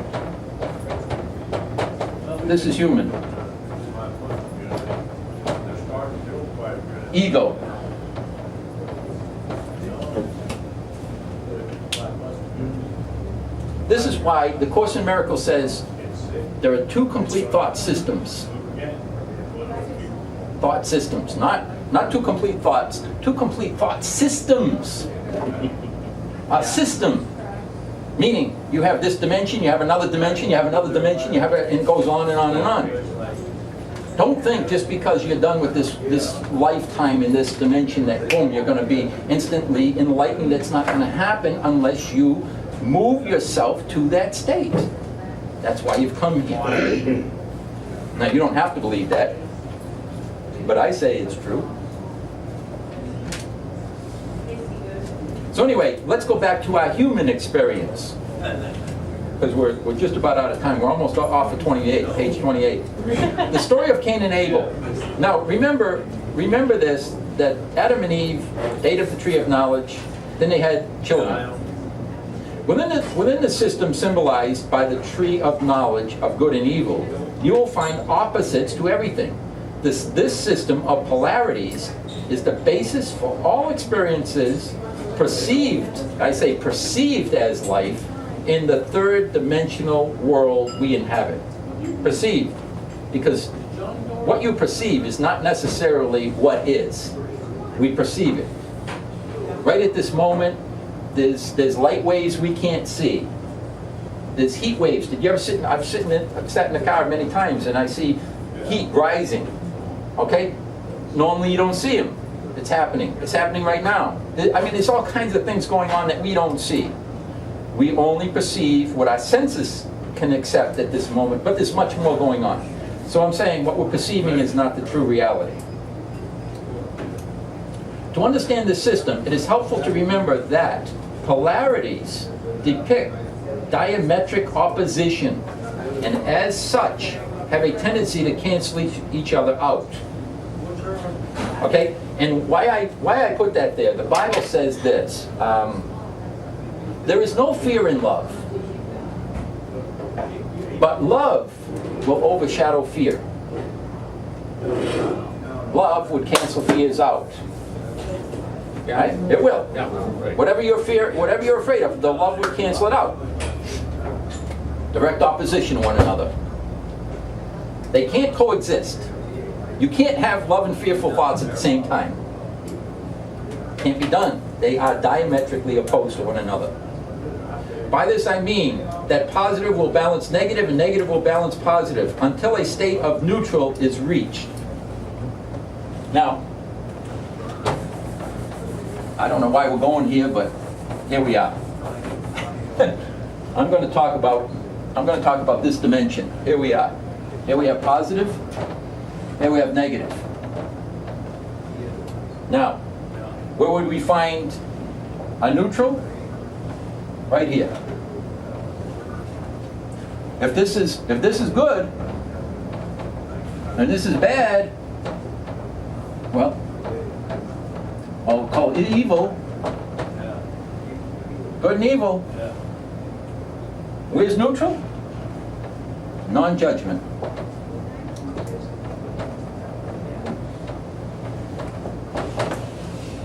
This is human. Ego. This is why the Course in Miracles says there are two complete thought systems. Thought systems, not two complete thoughts, two complete thought systems. A system, meaning you have this dimension, you have another dimension, you have another dimension, you have it, and it goes on and on and on. Don't think just because you're done with this lifetime in this dimension that boom, you're going to be instantly enlightened. That's not going to happen unless you move yourself to that state. That's why you've come here. Now you don't have to believe that, but I say it's true. So anyway, let's go back to our human experience. Because we're just about out of time. We're almost off of 28, page 28. The story of Cain and Abel. Now remember this, that Adam and Eve ate of the tree of knowledge, then they had children. Within the system symbolized by the tree of knowledge of good and evil, you will find opposites to everything. This system of polarities is the basis for all experiences perceived, I say perceived as life, in the third dimensional world we inhabit. Perceived. Because what you perceive is not necessarily what is. We perceive it. Right at this moment, there's light waves we can't see. There's heat waves. Did you ever sit? I've sat in the car many times and I see heat rising. Okay? Normally you don't see them. It's happening. It's happening right now. I mean, there's all kinds of things going on that we don't see. We only perceive what our senses can accept at this moment, but there's much more going on. So I'm saying what we're perceiving is not the true reality. To understand this system, it is helpful to remember that polarities depict diametric opposition, and as such, have a tendency to cancel each other out. Okay? And why I put that there, the Bible says this, there is no fear in love, but love will overshadow fear. love would cancel fears out. Right? It will. Yeah, right. Whatever you're afraid of, the love would cancel it out. Direct opposition to one another. They can't coexist. You can't have love and fearful thoughts at the same time. Can't be done. They are diametrically opposed to one another. By this I mean that positive will balance negative and negative will balance positive until a state of neutral is reached. Now, I don't know why we're going here, but here we are. I'm going to talk about this dimension. Here we are. Here we have positive. Here we have negative. Now, where would we find a neutral? Right here. If this is good and this is bad, well, I'll call it evil. Good and evil. Where's neutral? Non-judgment.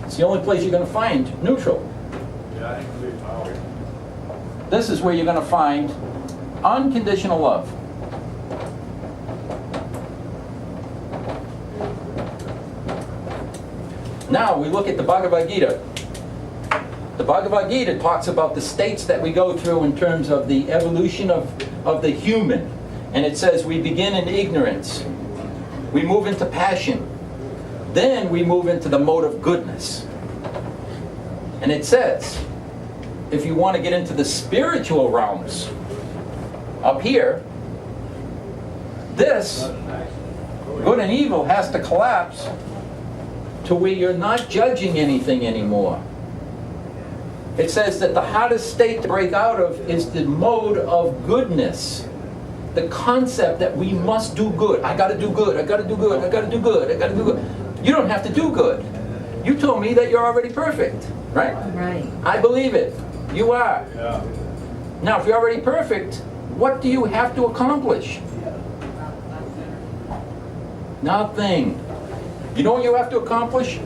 It's the only place you're going to find neutral. This is where you're going to find unconditional love. Now we look at the Bhagavad Gita. The Bhagavad Gita talks about the states that we go through in terms of the evolution of the human. And it says we begin in ignorance. We move into passion. Then we move into the mode of goodness. And it says, if you want to get into the spiritual realms, up here, this good and evil has to collapse to where you're not judging anything anymore. It says that the hardest state to break out of is the mode of goodness. The concept that we must do good. I got to do good. I got to do good. I got to do good. I got to do good. You don't have to do good. You told me that you're already perfect, right? Right. I believe it. You are. Yeah. Now, if you're already perfect, what do you have to accomplish? Nothing. You know what you have to accomplish?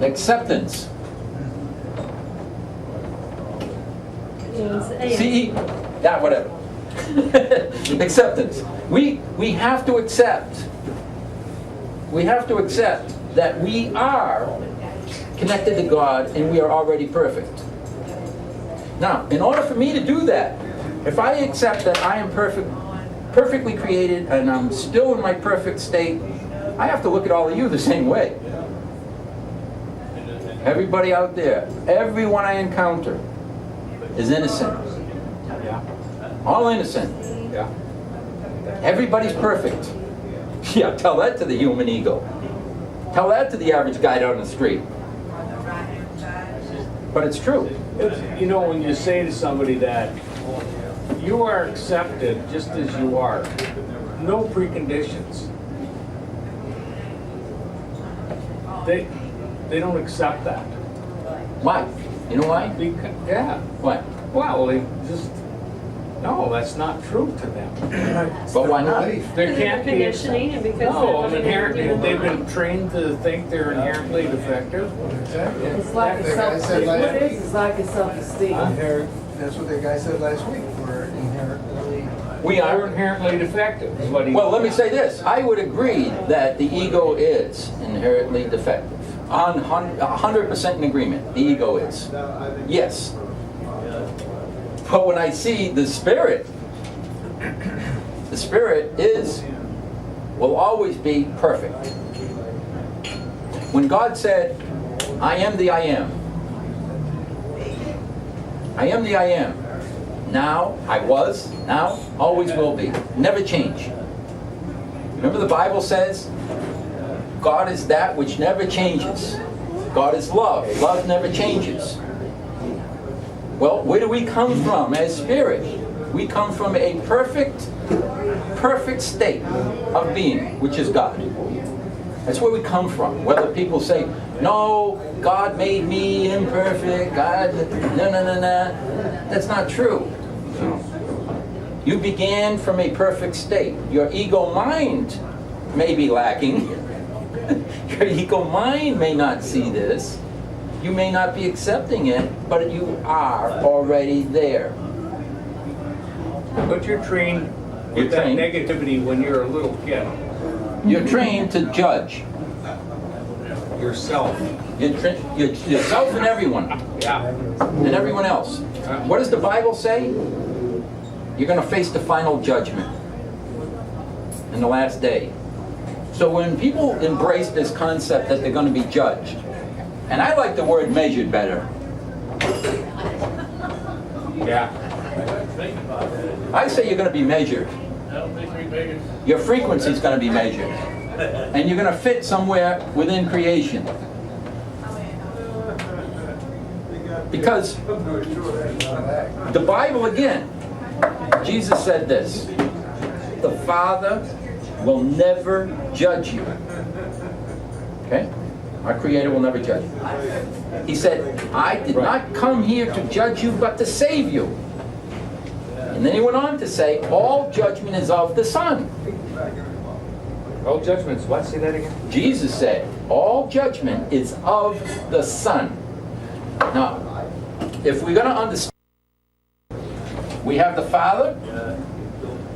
Acceptance. See? Yeah, whatever. Acceptance. We have to accept. We have to accept that we are connected to God and we are already perfect. Now, in order for me to do that, if I accept that I am perfectly created and I'm still in my perfect state, I have to look at all of you the same way. Everybody out there, everyone I encounter is innocent. All innocent. Yeah. Everybody's perfect. Yeah, tell that to the human ego. Tell that to the average guy down the street. But it's true. You know, when you say to somebody that you are accepted just as you are, no preconditions, they don't accept that. Why? You know why? Yeah. Why? Well, they just, no, that's not true to them. But why not? There can't be. Conditioning and because No, they're inherently, living they've been trained to think they're inherently defective. Exactly. It's like a The guy said self-esteem. last What week. is, it's like a self-esteem. That's what the guy said last week. We're inherently. We They're are. inherently defective, is what he. Well, let me say this. I would agree that the ego is inherently defective. 100% in agreement. The ego is. Yes. But when I see the spirit will always be perfect. When God said, I am the I am. I am the I am. Now, I was, now, always will be. Never change. Remember the Bible says, God is that which never changes. God is love. Love never changes. Well, where do we come from as spirit? We come from a perfect state of being, which is God. That's where we come from. Whether people say, no, God made me imperfect, God, no. That's not true. You began from a perfect state. Your ego mind may be lacking. Your ego mind may not see this. You may not be accepting it, but you are already there. But you're trained with that negativity when you're a little kid. You're trained to judge. Yourself. Yourself and everyone. Yeah. And everyone else. What does the Bible say? You're going to face the final judgment in the last day. So when people embrace this concept that they're going to be judged, and I like the word measured better. Yeah. I say you're going to be measured. Your frequency is going to be measured. And you're going to fit somewhere within creation. Because the Bible, again, Jesus said this: the Father will never judge you. Okay? Our Creator will never judge you. He said, I did not come here to judge you, but to save you. And then he went on to say, all judgment is of the Son. All judgments. What? Say that again. Jesus said, all judgment is of the Son. Now, if we're going to understand, we have the Father,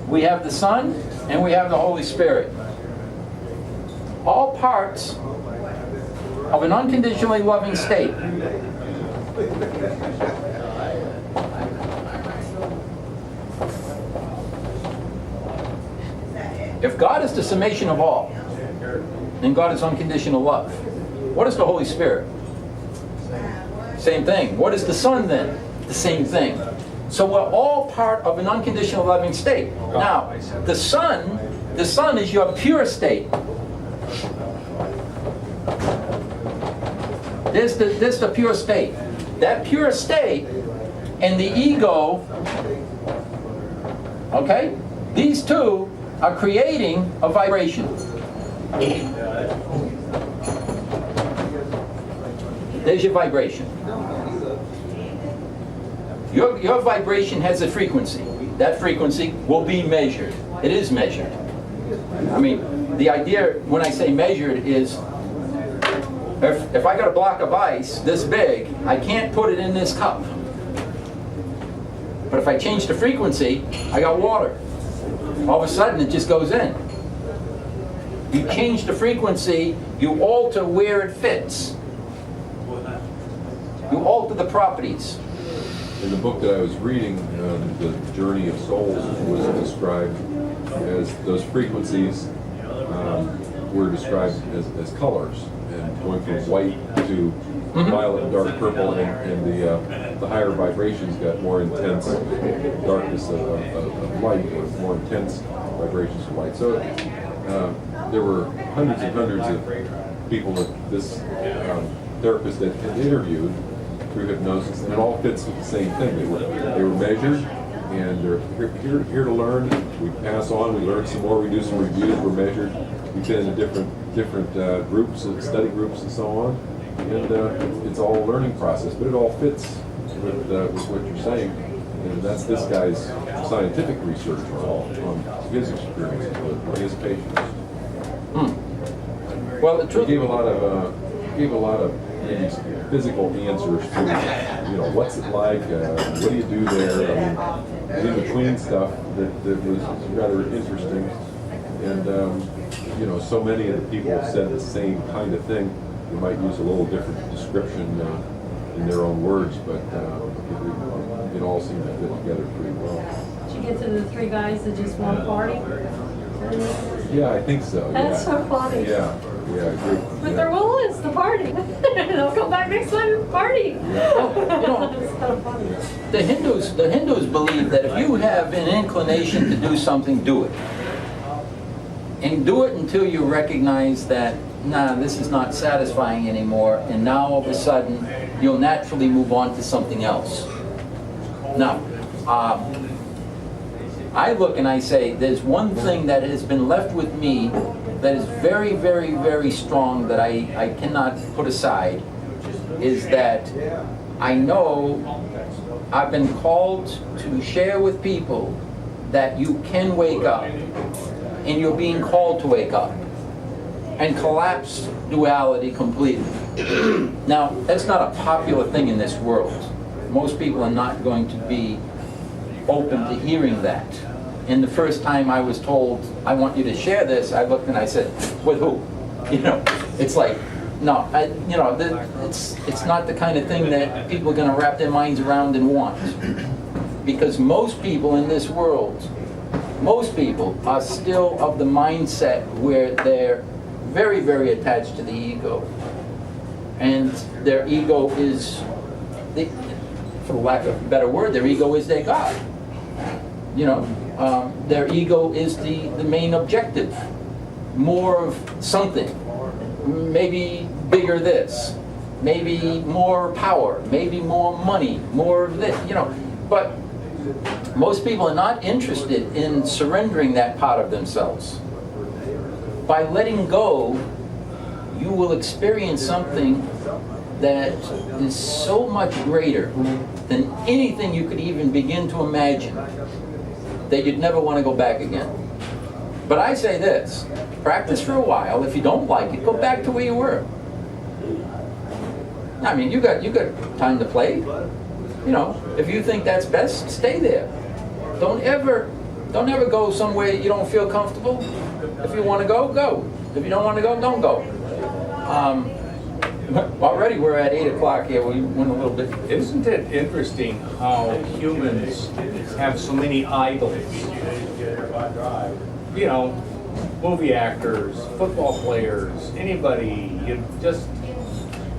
we have the Son, and we have the Holy Spirit. All parts of an unconditionally loving state. If God is the summation of all, then God is unconditional love. What is the Holy Spirit? Same thing. What is the Son then? The same thing. So we're all part of an unconditional loving state. Now, the Son is your pure state. There's the pure state. That pure state and the ego, okay? These two are creating a vibration. There's your vibration. Your vibration has a frequency. That frequency will be measured. It is measured. I mean, the idea when I say measured is if I got a block of ice this big, I can't put it in this cup. But if I change the frequency, I got water. All of a sudden it just goes in. You change the frequency, you alter where it fits. You alter the properties. In the book that I was reading, The Journey of Souls was described as those frequencies were described as colors, and going from white to violet, dark purple, and the higher vibrations got more intense darkness of light, or more intense vibrations of light. So there were hundreds and hundreds of people that this therapist had interviewed through hypnosis, and it all fits with the same thing. They were measured, and they're here to learn. We pass on, we learn some more, we do some reviews, we're measured. We fit into different groups, study groups, and so on. And it's all a learning process, but it all fits with what you're saying. And that's this guy's scientific research on his experiences with his patients. Well, the truth He gave a lot of maybe physical answers to, what's it like, what do you do there? I mean, in between stuff that was rather interesting. And, so many of the people said the same kind of thing. They might use a little different description in their own words, but it all seemed to fit together pretty well. Did you get to the three guys that just want to party? Yeah, I think so. That's so funny. Yeah, I agree. But their will is to party. They'll come back next time and party. It's so funny. The Hindus believe that if you have an inclination to do something, do it. And do it until you recognize that, nah, this is not satisfying anymore, and now all of a sudden, you'll naturally move on to something else. Now, I look and I say, there's one thing that has been left with me that is very, very, very strong that I cannot put aside, is that I know I've been called to share with people that you can wake up, and you're being called to wake up, and collapse duality completely. Now, that's not a popular thing in this world. Most people are not going to be open to hearing that. And the first time I was told, I want you to share this, I looked and I said, with who? You know, it's like, no, it's not the kind of thing that people are going to wrap their minds around and want. Because most people in this world, most people are still of the mindset where they're very, very attached to the ego. And their ego is, for lack of a better word, their ego is their God. You know, their ego is the main objective. More of something, maybe bigger this, maybe more power, maybe more money, more of this, you know. But most people are not interested in surrendering that part of themselves. By letting go, you will experience something that is so much greater than anything you could even begin to imagine, that you'd never want to go back again. But I say this, practice for a while. If you don't like it, go back to where you were. I mean, you got time to play. You know, if you think that's best, stay there. Don't ever go somewhere you don't feel comfortable. If you want to go, go. If you don't want to go, don't go. Already we're at 8 o'clock here. We went a little bit. Isn't it interesting how humans have so many idols? You know, movie actors, football players, anybody, you just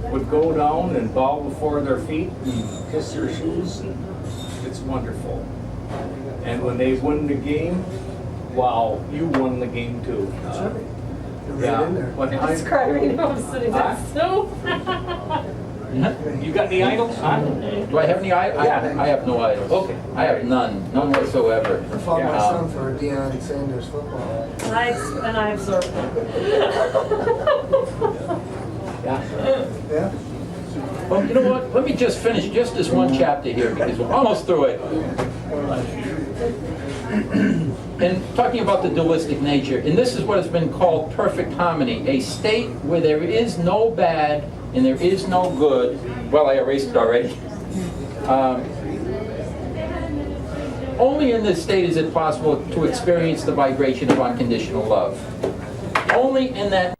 would go down and bow before their feet and kiss their shoes, and it's wonderful. And when they win the game, wow, you won the game too. Right in there. What I'm kind? describing I'm sitting next to. You got any idols? Huh? Do I have any idols? Yeah. I have no idols. Okay. I have none whatsoever. I fought my Yeah. son for Deion Sanders football. And I observed Yeah. Yeah? Well, you know what? Let me just finish just this one chapter here, because we're almost through it. And talking about the dualistic nature, and this is what has been called perfect harmony, a state where there is no bad and there is no good. Well, I erased it already. Only in this state is it possible to experience the vibration of unconditional love. Only in that